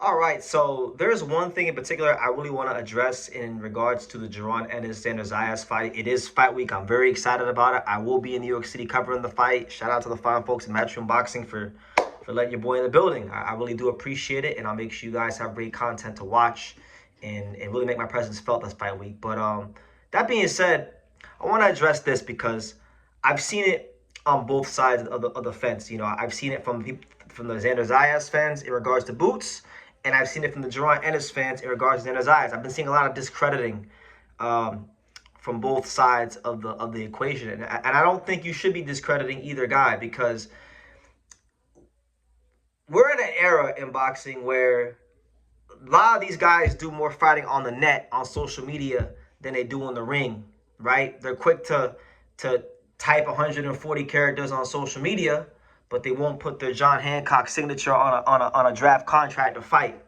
All right, so there's one thing in particular I really want to address in regards to the Jaron Ennis Xander Zayas fight. It is fight week. I'm very excited about it. I will be in New York City covering the fight. Shout out to the fine folks in Matchroom Boxing for letting your boy in the building. I really do appreciate it, and I'll make sure you guys have great content to watch and really make my presence felt this fight week. But that being said, I want to address this because I've seen it on both sides of the fence. You know, I've seen it from from the Xander Zayas fans in regards to boots, and I've seen it from the Jaron Ennis fans in regards to Xander Zayas. I've been seeing a lot of discrediting from both sides of the equation, and I don't think you should be discrediting either guy because we're in an era in boxing where a lot of these guys do more fighting on the net, on social media, than they do in the ring, right? They're quick to type 140 characters on social media, but they won't put their John Hancock signature on a draft contract to fight,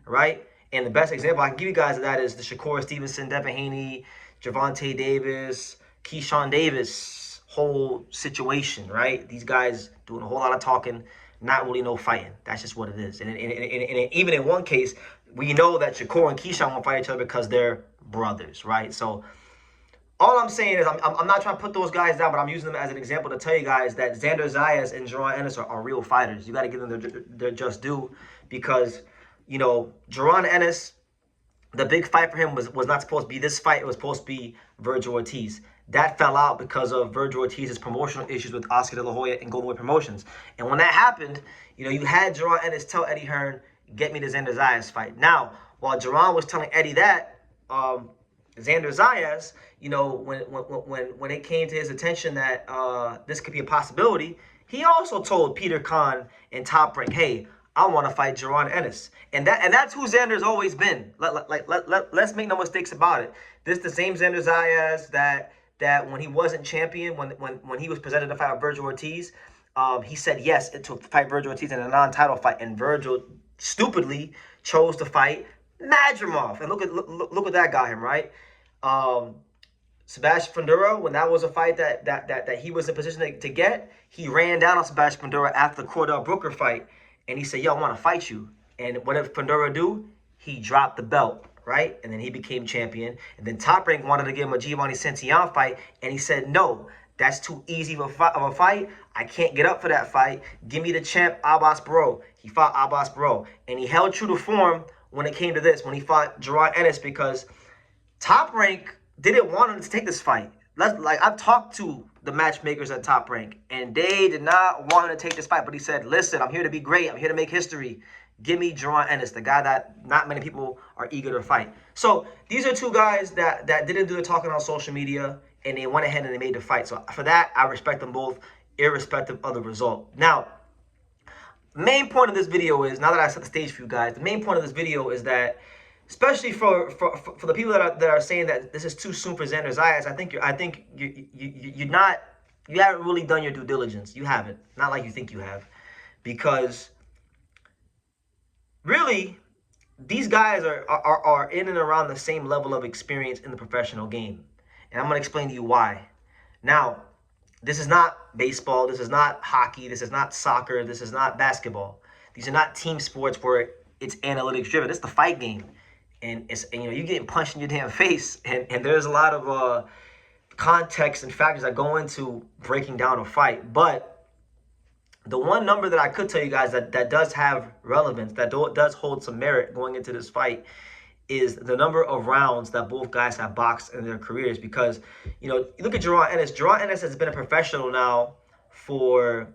right? And the best example I can give you guys of that is the Shakur Stevenson, Devin Haney, Javante Davis, Keyshawn Davis whole situation, right? These guys doing a whole lot of talking, not really no fighting. That's just what it is. And even in one case, we know that Shakur and Keyshawn won't fight each other because they're brothers, right? So all I'm saying is I'm not trying to put those guys down, but I'm using them as an example to tell you guys that Xander Zayas and Jaron Ennis are real fighters. You got to give them their just due because, you know, Jaron Ennis, the big fight for him was not supposed to be this fight. It was supposed to be Virgil Ortiz. That fell out because of Virgil Ortiz's promotional issues with Oscar De La Hoya and Golden Boy Promotions. And when that happened, you know, you had Jaron Ennis tell Eddie Hearn, get me the Xander Zayas fight. Now, while Jaron was telling Eddie that, Xander Zayas, you know, when it came to his attention that this could be a possibility, he also told Peter Khan and Top Rank, hey, I want to fight Jaron Ennis. And that's who Xander's always been. Let's make no mistakes about it. This the same Xander Zayas that when he wasn't champion, when he was presented to fight with Virgil Ortiz, he said yes to fight Virgil Ortiz in a non-title fight, and Virgil stupidly chose to fight Madrimov. And look what that got him, right? Sebastian Fundora, when that was a fight that he was in position to get, he ran down on Sebastian Fundora after the Cordell Brooker fight, and he said, yo, I want to fight you. And what did Fundora do? He dropped the belt, right? And then he became champion. And then Top Rank wanted to give him a Giovanni Santillon fight, and he said, no, that's too easy of a fight. I can't get up for that fight. Give me the champ, Abbas Bro. He fought Abbas Bro. And he held true to form when it came to this, when he fought Jaron Ennis, because Top Rank didn't want him to take this fight. I've talked to the matchmakers at Top Rank, and they did not want him to take this fight. But he said, listen, I'm here to be great. I'm here to make history. Give me Jaron Ennis, the guy that not many people are eager to fight. So these are two guys that didn't do the talking on social media, and they went ahead and they made the fight. So for that, I respect them both, irrespective of the result. Now, main point of this video is, now that I set the stage for you guys, the main point of this video is that, especially for the people that are saying that this is too soon for Xander Zayas, you haven't really done your due diligence. You haven't, not like you think you have, because really these guys are in and around the same level of experience in the professional game, and I'm gonna explain to you why. Now, this is not baseball. This is not hockey. This is not soccer. This is not basketball. These are not team sports where it's analytics driven. It's the fight game. And you know, you're getting punched in your damn face. And there's a lot of context and factors that go into breaking down a fight. But the one number that I could tell you guys that does have relevance, that does hold some merit going into this fight, is the number of rounds that both guys have boxed in their careers. Because, you know, you look at Jaron Ennis. Jaron Ennis has been a professional now for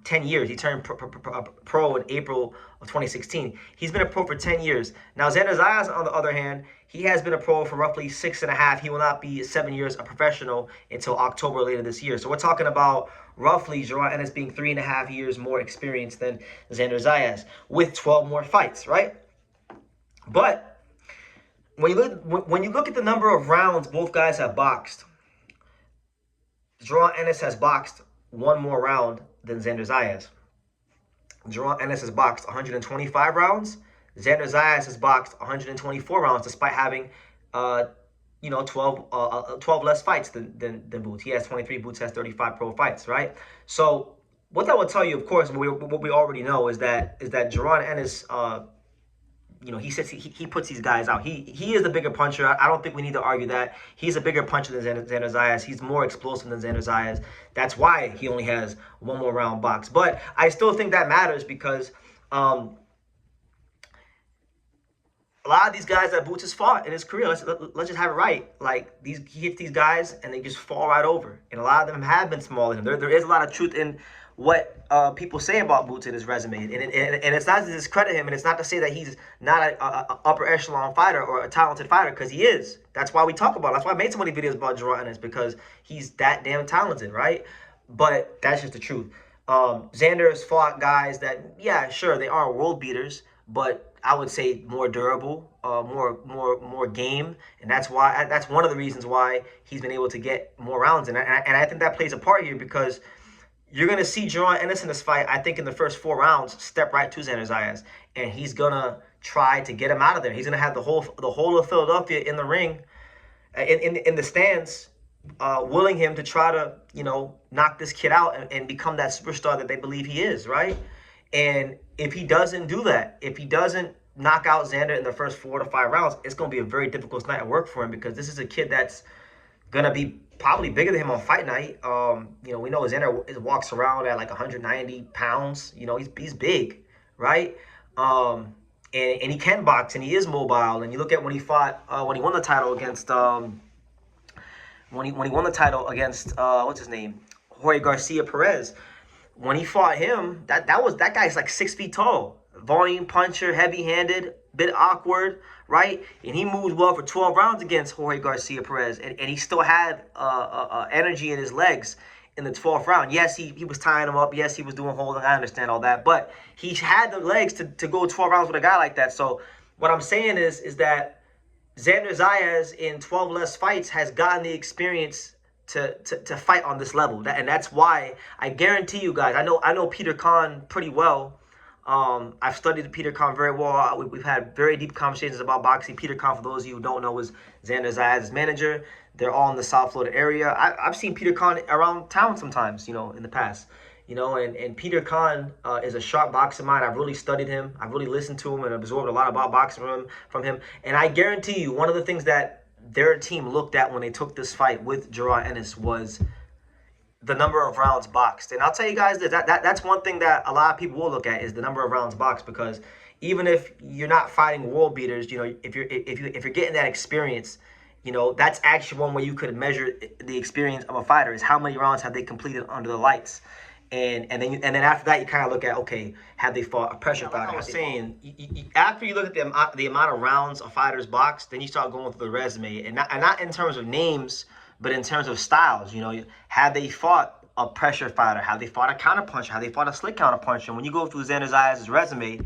10 years. He turned pro in April of 2016. He's been a pro for 10 years. Now, Xander Zayas, on the other hand, he has been a pro for roughly 6.5. He will not be 7 years a professional until October later this year. So we're talking about roughly Jaron Ennis being 3.5 years more experienced than Xander Zayas, with 12 more fights, right? But when you look at the number of rounds both guys have boxed, Jaron Ennis has boxed one more round than Xander Zayas. Jaron Ennis has boxed 125 rounds. Xander Zayas has boxed 124 rounds, despite having, 12 less fights than Boots. He has 23. Boots has 35 pro fights, right? So what that will tell you, of course, what we already know is that Jaron Ennis he says he puts these guys out. He is the bigger puncher. I don't think we need to argue that. He's a bigger puncher than Xander Zayas. He's more explosive than Xander Zayas. That's why he only has one more round box. But I still think that matters because a lot of these guys that Boots has fought in his career, let's just have it right. Like he hits these guys and they just fall right over. And a lot of them have been smaller than him. There is a lot of truth in what people say about Boots in his resume, and it's not to discredit him, and it's not to say that he's not an upper echelon fighter or a talented fighter, because he is. That's why we talk about it. That's why I made so many videos about Jaron Ennis, because he's that damn talented, right? But that's just the truth. Xander has fought guys that, yeah, sure, they are world beaters, but I would say more durable, more game, and that's one of the reasons why he's been able to get more rounds, and I think that plays a part here, because you're going to see Jaron Ennis in this fight, I think in the first 4 rounds, step right to Xander Zayas. And he's going to try to get him out of there. He's going to have the whole of Philadelphia in the ring, in the stands, willing him to try to, knock this kid out and become that superstar that they believe he is, right? And if he doesn't do that, if he doesn't knock out Xander in the first 4 to 5 rounds, it's going to be a very difficult night at work for him, because this is a kid that's going to be probably bigger than him on fight night. We know Xander walks around at like 190 pounds. He's big, right? And he can box, and he is mobile. And you look at when he fought, when he won the title against, what's his name, Jorge Garcia Perez. When he fought him, that guy's like 6 feet tall, volume puncher, heavy-handed, bit awkward, right? And he moves well for 12 rounds against Jorge Garcia Perez, and he still had energy in his legs in the 12th round. Yes, he was tying him up. Yes, he was doing holding. I understand all that, but he had the legs to go 12 rounds with a guy like that. So what I'm saying is that Xander Zayas in 12 less fights has gotten the experience to fight on this level, and that's why I guarantee you guys. I know Peter Kahn pretty well. I've studied Peter Kahn very well. We've had very deep conversations about boxing. Peter Kahn, for those of you who don't know, is Xander Zayas' manager. They're all in the South Florida area. I've seen Peter Kahn around town sometimes, in the past. And Peter Kahn is a sharp boxing mind. I've really studied him. I've really listened to him and absorbed a lot about boxing from him. And I guarantee you, one of the things that their team looked at when they took this fight with Jaron Ennis was the number of rounds boxed. And I'll tell you guys that's one thing that a lot of people will look at, is the number of rounds boxed, because even if you're not fighting world beaters, if you're getting that experience, that's actually one way you could measure the experience of a fighter, is how many rounds have they completed under the lights. And then after that, you kind of look at, okay, have they fought a pressure fighter? Like I was saying, after you look at the amount of rounds a fighter's boxed, then you start going through the resume, and not in terms of names, but in terms of styles. Have they fought a pressure fighter? Have they fought a counter puncher? Have they fought a slick counter puncher? And when you go through Xander Zayas' resume,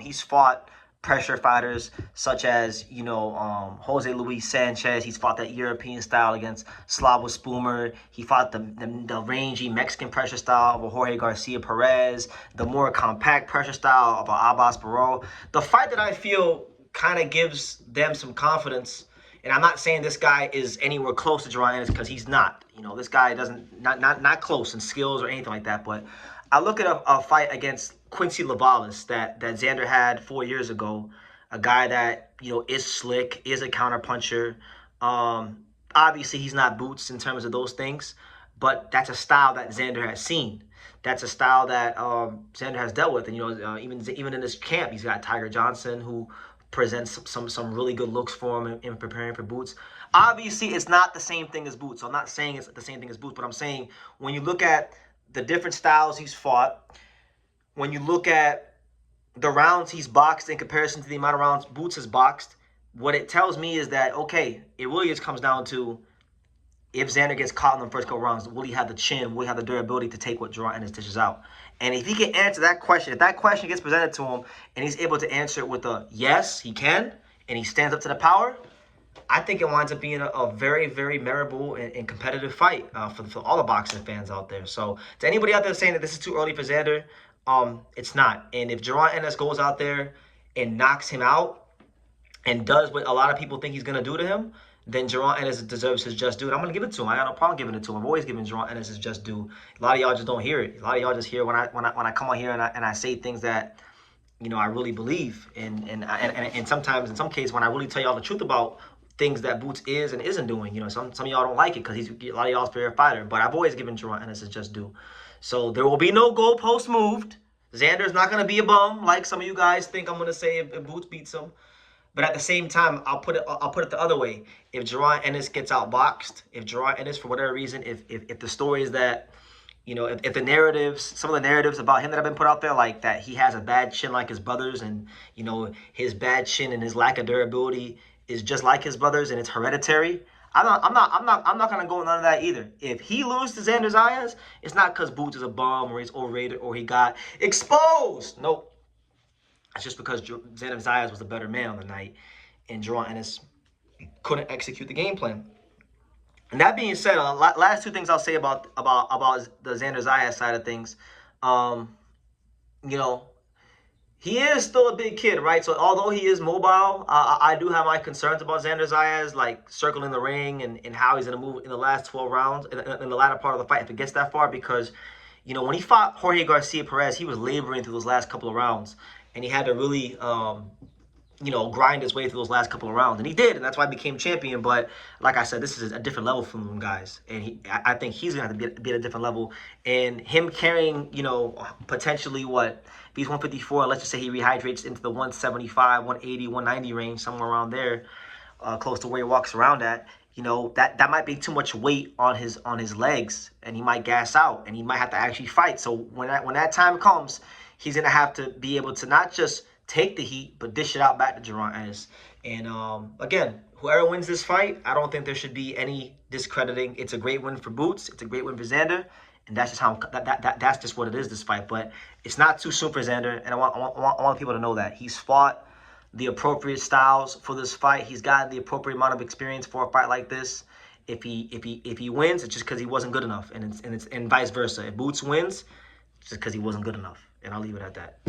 he's fought pressure fighters such as, Jose Luis Sanchez. He's fought that European style against Slava Spumer. He fought the rangy Mexican pressure style of Jorge Garcia Perez, the more compact pressure style of Abbas Barrow. The fight that I feel kind of gives them some confidence, and I'm not saying this guy is anywhere close to Jaron Ennis, because he's not. This guy not close in skills or anything like that, but I look at a fight against Quincy Lavalas that Xander had 4 years ago, a guy that, is slick, is a counterpuncher. Obviously, he's not Boots in terms of those things, but that's a style that Xander has seen. That's a style that Xander has dealt with. And, even in this camp, he's got Tiger Johnson, who presents some really good looks for him in preparing for Boots. Obviously, it's not the same thing as Boots. So I'm not saying it's the same thing as Boots, but I'm saying when you look at the different styles he's fought, when you look at the rounds he's boxed in comparison to the amount of rounds Boots has boxed, what it tells me is that, okay, it really just comes down to, if Xander gets caught in the first couple rounds, will he have the chin, will he have the durability to take what Jaron Ennis dishes out? And if he can answer that question, if that question gets presented to him and he's able to answer it with a yes, he can, and he stands up to the power, I think it winds up being a very, very memorable and competitive fight for all the boxing fans out there. So to anybody out there saying that this is too early for Xander, it's not. And if Jaron Ennis goes out there and knocks him out and does what a lot of people think he's going to do to him, then Jaron Ennis deserves his just due. And I'm going to give it to him. I got no problem giving it to him. I'm always giving Jaron Ennis his just due. A lot of y'all just don't hear it. A lot of y'all just hear when I come on here and I say things that, I really believe. And sometimes, in some cases, when I really tell y'all the truth about things that Boots is and isn't doing, some of y'all don't like it because he's a lot of y'all's favorite fighter. But I've always given Jaron Ennis his just due. So there will be no goalpost moved. Xander's not going to be a bum like some of you guys think I'm going to say if Boots beats him. But at the same time, I'll put it the other way. If Jaron Ennis gets outboxed, if Jaron Ennis, for whatever reason, if the stories that, if the narratives, some of the narratives about him that have been put out there, like that he has a bad chin like his brothers, and his bad chin and his lack of durability is just like his brothers, and it's hereditary. I'm not gonna go none of that either. If he loses to Xander Zayas, it's not because Boots is a bum or he's overrated or he got exposed. Nope. It's just because Xander Zayas was a better man on the night, and Jaron Ennis couldn't execute the game plan. And that being said, last two things I'll say about the Xander Zayas side of things. You know, he is still a big kid, right? So although he is mobile, I do have my concerns about Xander Zayas, like circling the ring and how he's going to move in the last 12 rounds, in the latter part of the fight, if it gets that far. Because, when he fought Jorge Garcia Perez, he was laboring through those last couple of rounds. And he had to really, grind his way through those last couple of rounds. And he did, and that's why he became champion. But like I said, this is a different level from them guys. And I think he's going to have to be at a different level. And him carrying, potentially what, if he's 154, let's just say he rehydrates into the 175, 180, 190 range, somewhere around there, close to where he walks around at. That might be too much weight on his legs, and he might gas out, and he might have to actually fight. So when that time comes, he's going to have to be able to not just take the heat, but dish it out back to Jaron Ennis. And again, whoever wins this fight, I don't think there should be any discrediting. It's a great win for Boots. It's a great win for Xander. And that's just how that's just what it is, this fight. But it's not too soon for Xander, and I want people to know that. He's fought the appropriate styles for this fight. He's gotten the appropriate amount of experience for a fight like this. If he wins, it's just because he wasn't good enough, and vice versa. If Boots wins, it's just because he wasn't good enough. And I'll leave it at that.